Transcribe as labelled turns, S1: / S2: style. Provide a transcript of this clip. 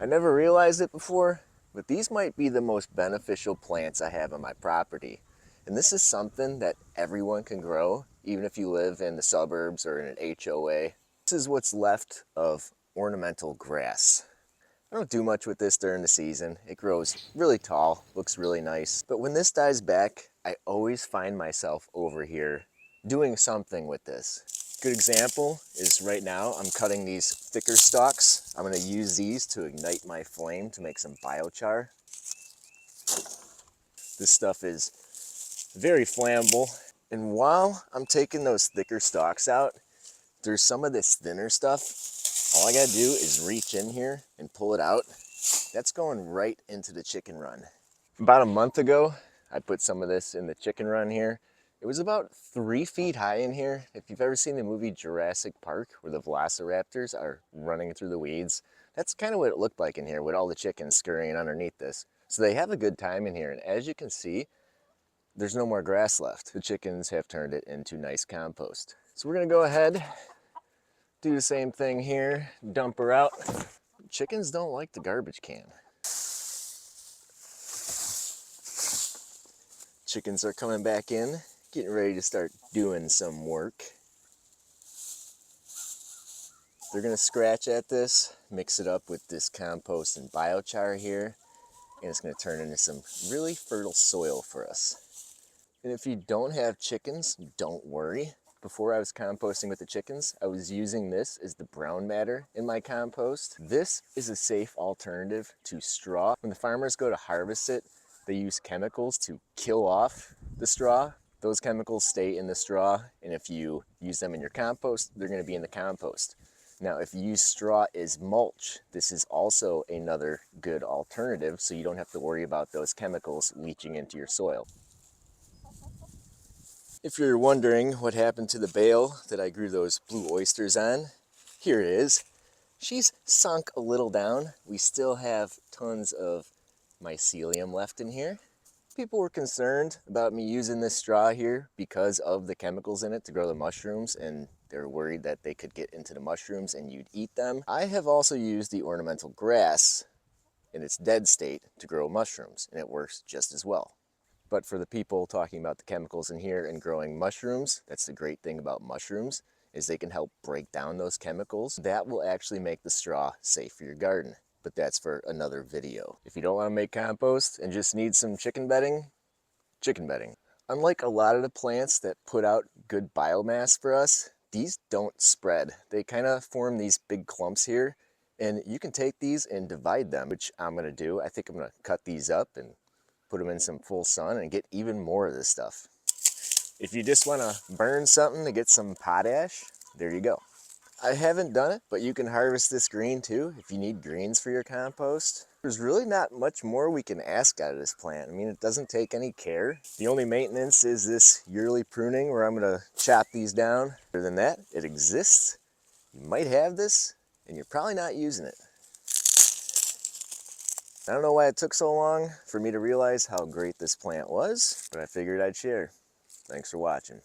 S1: I never realized it before, but these might be the most beneficial plants I have on my property. And this is something that everyone can grow, even if you live in the suburbs or in an HOA. This is what's left of ornamental grass. I don't do much with this during the season. It grows really tall, looks really nice. But when this dies back, I always find myself over here doing something with this. Good example is right now I'm cutting these thicker stalks. I'm going to use these to ignite my flame to make some biochar. This stuff is very flammable. And while I'm taking those thicker stalks out, there's some of this thinner stuff. All I gotta do is reach in here and pull it out. That's going right into the chicken run. About a month ago, I put some of this in the chicken run here. It was about 3 feet high in here. If you've ever seen the movie Jurassic Park, where the velociraptors are running through the weeds, that's kind of what it looked like in here with all the chickens scurrying underneath this. So they have a good time in here, and as you can see, there's no more grass left. The chickens have turned it into nice compost. So we're gonna go ahead, do the same thing here, dump her out. Chickens don't like the garbage can. Chickens are coming back in, getting ready to start doing some work. They're gonna scratch at this, mix it up with this compost and biochar here, and it's gonna turn into some really fertile soil for us. And if you don't have chickens, don't worry. Before I was composting with the chickens, I was using this as the brown matter in my compost. This is a safe alternative to straw. When the farmers go to harvest it, they use chemicals to kill off the straw. Those chemicals stay in the straw, and if you use them in your compost, they're gonna be in the compost. Now, if you use straw as mulch, this is also another good alternative, so you don't have to worry about those chemicals leaching into your soil. If you're wondering what happened to the bale that I grew those blue oysters on, here it is. She's sunk a little down. We still have tons of mycelium left in here. People were concerned about me using this straw here because of the chemicals in it to grow the mushrooms, and they're worried that they could get into the mushrooms and you'd eat them. I have also used the ornamental grass in its dead state to grow mushrooms, and it works just as well. But for the people talking about the chemicals in here and growing mushrooms, that's the great thing about mushrooms, is they can help break down those chemicals. That will actually make the straw safe for your garden, but that's for another video. If you don't want to make compost and just need some chicken bedding, chicken bedding. Unlike a lot of the plants that put out good biomass for us, these don't spread. They kind of form these big clumps here, and you can take these and divide them, which I'm going to do. I think I'm going to cut these up and put them in some full sun and get even more of this stuff. If you just want to burn something to get some potash, there you go. I haven't done it, but you can harvest this green too if you need greens for your compost. There's really not much more we can ask out of this plant. I mean, it doesn't take any care. The only maintenance is this yearly pruning where I'm going to chop these down. Other than that, it exists. You might have this, and you're probably not using it. I don't know why it took so long for me to realize how great this plant was, but I figured I'd share. Thanks for watching.